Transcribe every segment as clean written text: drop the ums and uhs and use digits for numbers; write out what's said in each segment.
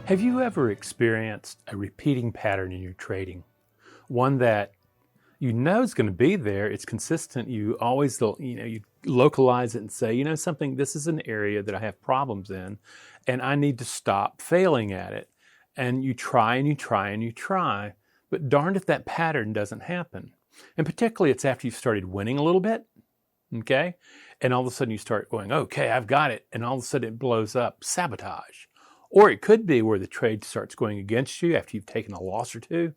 Have you ever experienced a repeating pattern in your trading? One that you know is going to be there, it's consistent, you always, you localize it and say, something, this is an area that I have problems in, and I need to stop failing at it. And you try and you try and you try, but darned if that pattern doesn't happen. And particularly it's after you've started winning a little bit, okay? And all of a sudden you start going, okay, I've got it. And all of a sudden it blows up, sabotage. Or it could be where the trade starts going against you after you've taken a loss or two,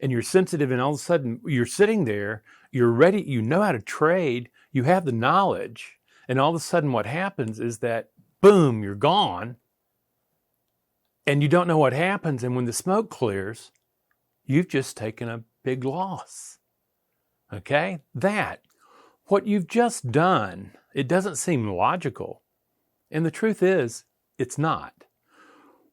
and you're sensitive, and all of a sudden you're sitting there, you're ready, you know how to trade, you have the knowledge, and all of a sudden what happens is that, boom, you're gone, and you don't know what happens, and when the smoke clears, you've just taken a big loss. Okay? What you've just done, it doesn't seem logical, and the truth is, it's not.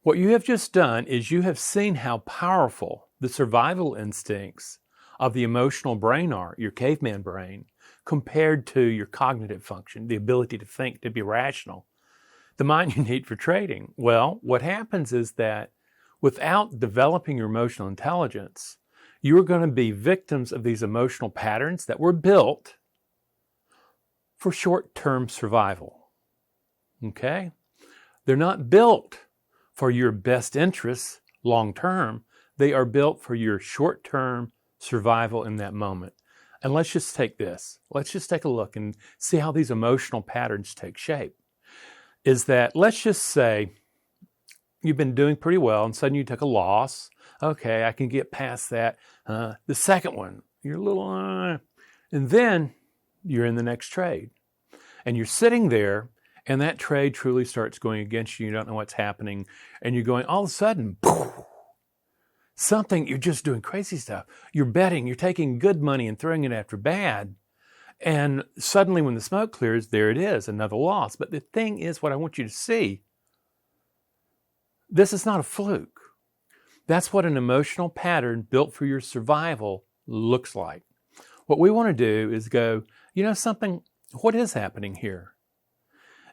What you have just done is you have seen how powerful the survival instincts of the emotional brain are, your caveman brain, compared to your cognitive function, the ability to think, to be rational, the mind you need for trading. Well, what happens is that without developing your emotional intelligence, you're going to be victims of these emotional patterns that were built for short-term survival. Okay? They're not built for your best interests long-term. They are built for your short-term survival in that moment. And let's just take this. Let's just take a look and see how these emotional patterns take shape. Is that, let's just say you've been doing pretty well and suddenly you took a loss. Okay, I can get past that. The second one, you're a little, and then you're in the next trade. And you're sitting there, and that trade truly starts going against you. You don't know what's happening. And you're going, all of a sudden, something, you're just doing crazy stuff. You're betting, you're taking good money and throwing it after bad. And suddenly when the smoke clears, there it is, another loss. But the thing is, what I want you to see, this is not a fluke. That's what an emotional pattern built for your survival looks like. What we want to do is go, something, what is happening here?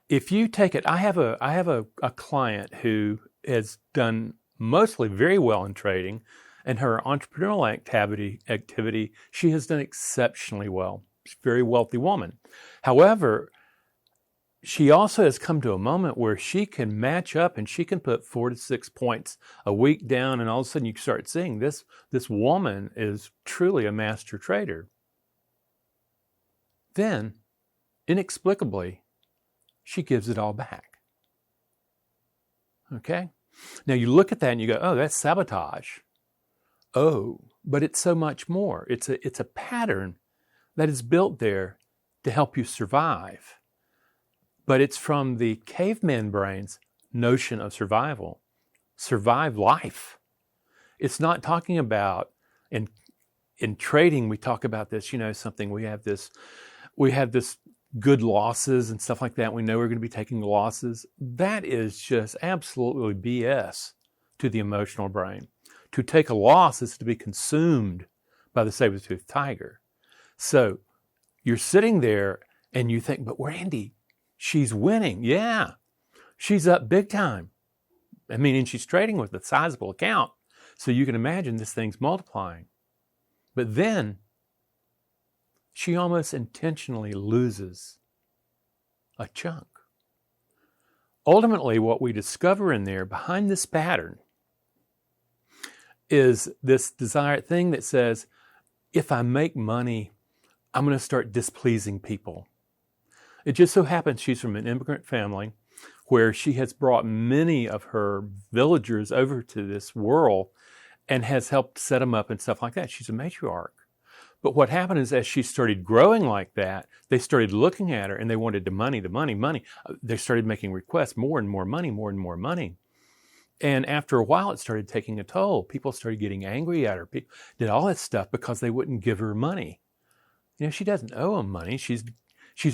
If you take it, I have a client who has done mostly very well in trading, and her entrepreneurial activity, she has done exceptionally well. She's a very wealthy woman. However, she also has come to a moment where she can match up and she can put 4 to 6 points a week down, and all of a sudden you start seeing this woman is truly a master trader. Then, inexplicably, she gives it all back. Okay? Now you look at that and you go, oh, that's sabotage. Oh, but it's so much more. It's a pattern that is built there to help you survive. But it's from the caveman brain's notion of survival. Survive life. It's not talking about, in trading, we talk about this, something, we have this good losses and stuff like that. We know we're going to be taking losses. That is just absolutely BS to the emotional brain. To take a loss is to be consumed by the saber-toothed tiger. So you're sitting there and you think, but Randy, she's winning. Yeah, she's up big time. And she's trading with a sizable account. So you can imagine this thing's multiplying. But then she almost intentionally loses a chunk. Ultimately, what we discover in there behind this pattern is this desired thing that says, if I make money, I'm going to start displeasing people. It just so happens she's from an immigrant family where she has brought many of her villagers over to this world and has helped set them up and stuff like that. She's a matriarch. But what happened is as she started growing like that, they started looking at her and they wanted the money. They started making requests, more and more money, more and more money. And after a while, it started taking a toll. People started getting angry at her. People did all that stuff because they wouldn't give her money. She doesn't owe them money. She's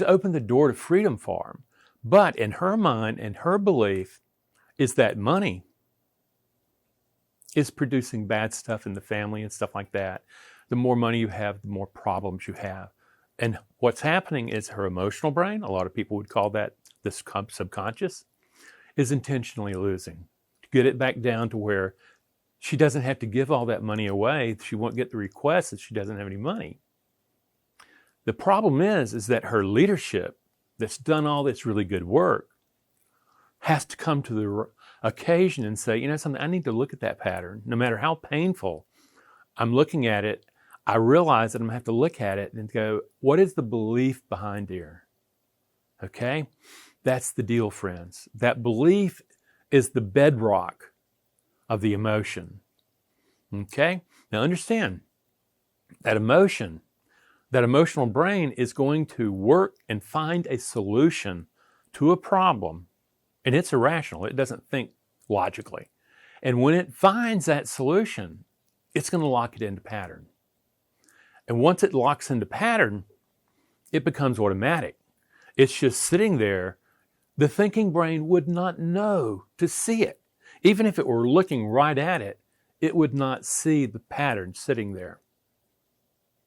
opened the door to freedom for them. But in her mind and her belief is that money is producing bad stuff in the family and stuff like that. The more money you have, the more problems you have. And what's happening is her emotional brain, a lot of people would call that the subconscious, is intentionally losing. get it back down to where she doesn't have to give all that money away. She won't get the request if she doesn't have any money. The problem is that her leadership that's done all this really good work has to come to the occasion and say, you know something, I need to look at that pattern. No matter how painful I'm looking at it, I realize that I'm going to have to look at it and go, what is the belief behind here? Okay? That's the deal, friends. That belief is the bedrock of the emotion. Okay? Now understand, that emotion, that emotional brain is going to work and find a solution to a problem, and it's irrational. It doesn't think logically. And when it finds that solution, it's going to lock it into pattern. And once it locks into pattern, it becomes automatic. It's just sitting there. The thinking brain would not know to see it. Even if it were looking right at it, it would not see the pattern sitting there.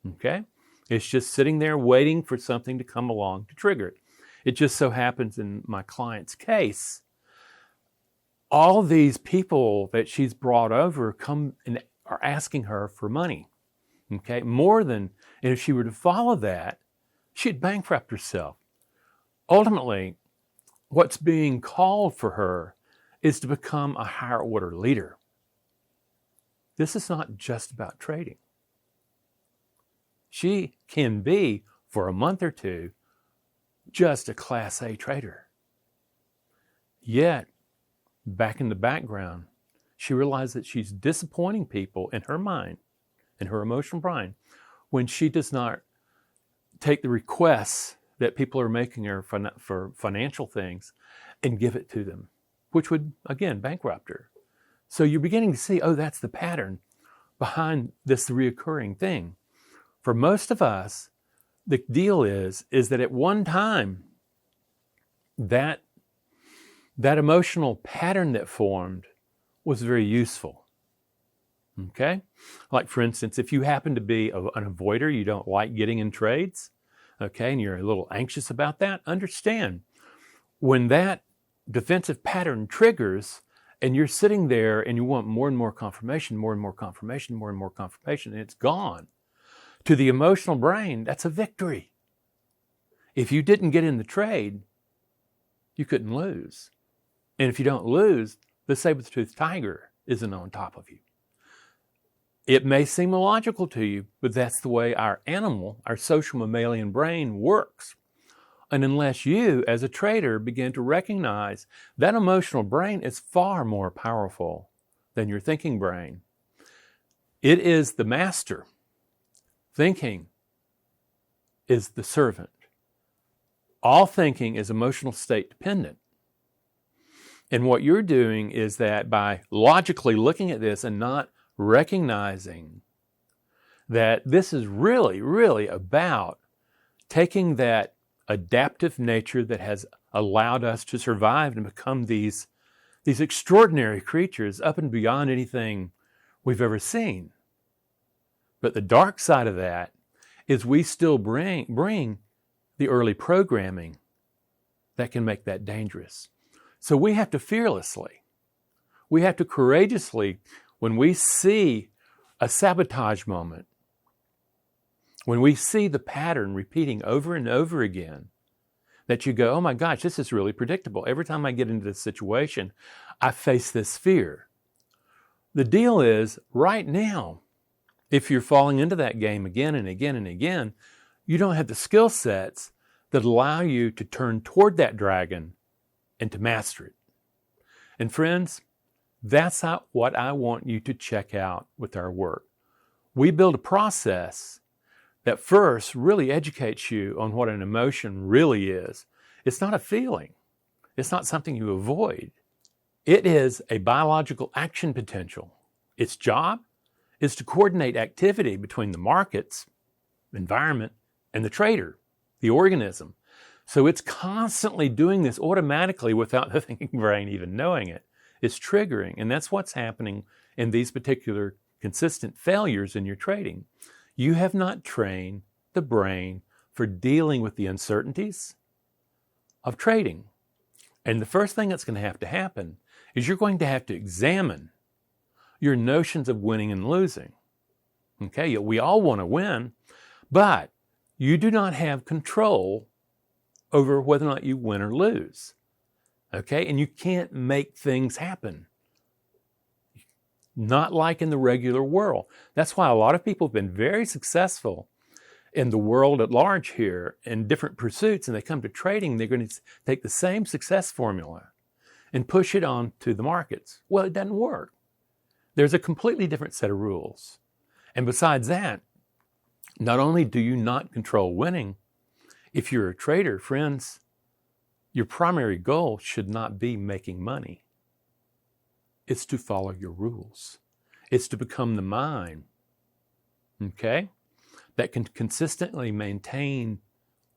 Okay? It's just sitting there waiting for something to come along to trigger it. It just so happens in my client's case, all these people that she's brought over come and are asking her for money. Okay? More than, and if she were to follow that, she'd bankrupt herself. Ultimately, what's being called for her is to become a higher order leader. This is not just about trading. She can be, for a month or two, just a Class A trader. Yet, back in the background, she realized that she's disappointing people in her mind, in her emotional brain, when she does not take the requests that people are making her for financial things and give it to them, which would, again, bankrupt her. So you're beginning to see, oh, that's the pattern behind this reoccurring thing. For most of us, the deal is that at one time, that emotional pattern that formed was very useful. Okay? Like, for instance, if you happen to be an avoider, you don't like getting in trades, okay, and you're a little anxious about that, understand, when that defensive pattern triggers and you're sitting there and you want more and more confirmation, more and more confirmation, more and more confirmation, and it's gone, to the emotional brain, that's a victory. If you didn't get in the trade, you couldn't lose. And if you don't lose, the saber-toothed tiger isn't on top of you. It may seem illogical to you, but that's the way our animal, our social mammalian brain works. And unless you, as a trader, begin to recognize that emotional brain is far more powerful than your thinking brain. It is the master. Thinking is the servant. All thinking is emotional state dependent. And what you're doing is that by logically looking at this and not recognizing that this is really, really about taking that adaptive nature that has allowed us to survive and become these extraordinary creatures up and beyond anything we've ever seen. But the dark side of that is we still bring the early programming that can make that dangerous. So we have to fearlessly, we have to courageously, when we see a sabotage moment, when we see the pattern repeating over and over again, that you go, oh my gosh, this is really predictable. Every time I get into this situation, I face this fear. The deal is, right now, if you're falling into that game again and again and again, you don't have the skill sets that allow you to turn toward that dragon and to master it. And friends, that's what I want you to check out with our work. We build a process that first really educates you on what an emotion really is. It's not a feeling. It's not something you avoid. It is a biological action potential. Its job is to coordinate activity between the markets, environment, and the trader, the organism. So it's constantly doing this automatically without the thinking brain even knowing it. It's triggering, and that's what's happening in these particular consistent failures in your trading. You have not trained the brain for dealing with the uncertainties of trading. And the first thing that's going to happen is you're going to have to examine your notions of winning and losing. Okay, we all want to win, but you do not have control over whether or not you win or lose. Okay, and you can't make things happen. Not like in the regular world. That's why a lot of people have been very successful in the world at large here in different pursuits, and they come to trading, they're going to take the same success formula and push it on to the markets. Well, it doesn't work. There's a completely different set of rules. And besides that, not only do you not control winning, if you're a trader, friends, your primary goal should not be making money. It's to follow your rules. It's to become the mind, okay, that can consistently maintain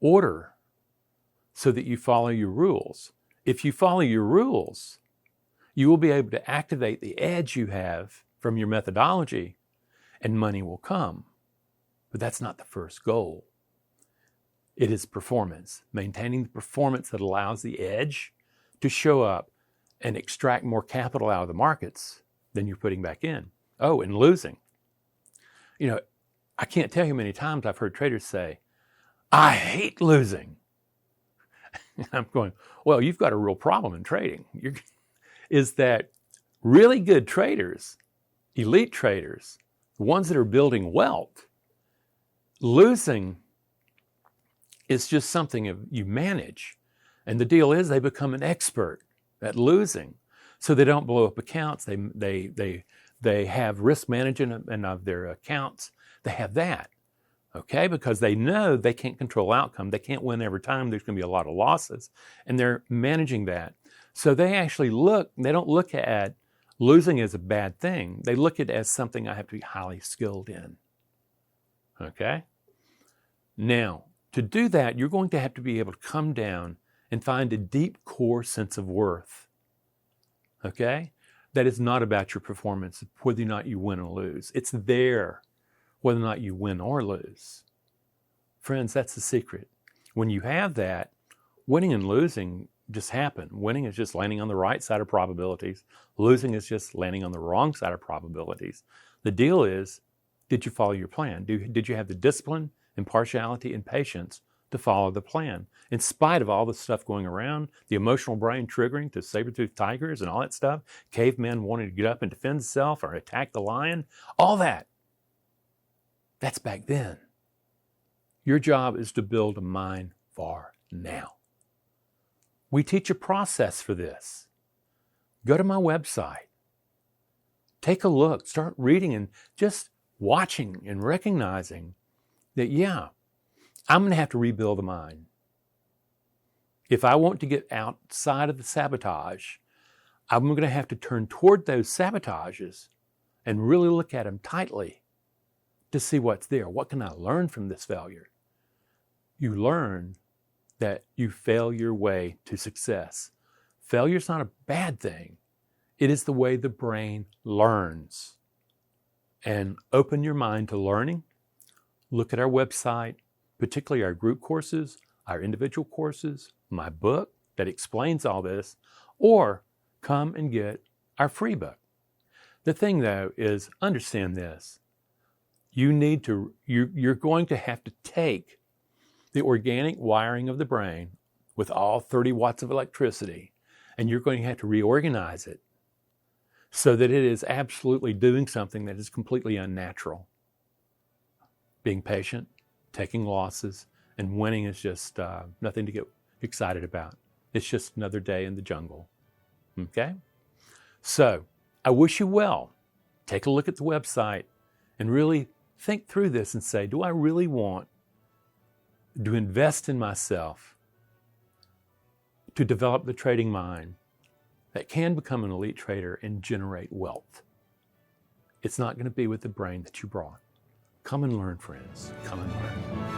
order so that you follow your rules. If you follow your rules, you will be able to activate the edge you have from your methodology, and money will come. But that's not the first goal. It is performance, maintaining the performance that allows the edge to show up and extract more capital out of the markets than you're putting back in. Oh, and losing. You know, I can't tell you how many times I've heard traders say, I hate losing. I'm going, well, you've got a real problem in trading. Is that really good traders, elite traders, the ones that are building wealth, losing is just something you manage. And the deal is they become an expert at losing. So they don't blow up accounts. They have risk management and of their accounts. They have that, okay? Because they know they can't control outcome. They can't win every time. There's going to be a lot of losses. And they're managing that. So they actually they don't look at losing as a bad thing. They look at it as something I have to be highly skilled in, okay? Now, to do that, you're going to have to be able to come down and find a deep core sense of worth, okay? That is not about your performance, whether or not you win or lose. It's there, whether or not you win or lose. Friends, that's the secret. When you have that, winning and losing just happen. Winning is just landing on the right side of probabilities. Losing is just landing on the wrong side of probabilities. The deal is, did you follow your plan? Did you have the discipline, impartiality, and patience to follow the plan? In spite of all the stuff going around, the emotional brain triggering to saber-toothed tigers and all that stuff, cavemen wanting to get up and defend themselves or attack the lion, all that. That's back then. Your job is to build a mind for now. We teach a process for this. Go to my website. Take a look. Start reading and just watching and recognizing that, yeah, I'm going to have to rebuild the mind. If I want to get outside of the sabotage, I'm going to have to turn toward those sabotages and really look at them tightly to see what's there. What can I learn from this failure? You learn that you fail your way to success. Failure's not a bad thing. It is the way the brain learns. And open your mind to learning. Look at our website, particularly our group courses, our individual courses, my book that explains all this, or come and get our free book. The thing, though, is understand this. You're going to have to take the organic wiring of the brain with all 30 watts of electricity, and you're going to have to reorganize it so that it is absolutely doing something that is completely unnatural. Being patient, taking losses, and winning is just nothing to get excited about. It's just another day in the jungle. Okay? So, I wish you well. Take a look at the website and really think through this and say, do I really want to invest in myself to develop the trading mind that can become an elite trader and generate wealth? It's not going to be with the brain that you brought. Come and learn, friends. Come and learn.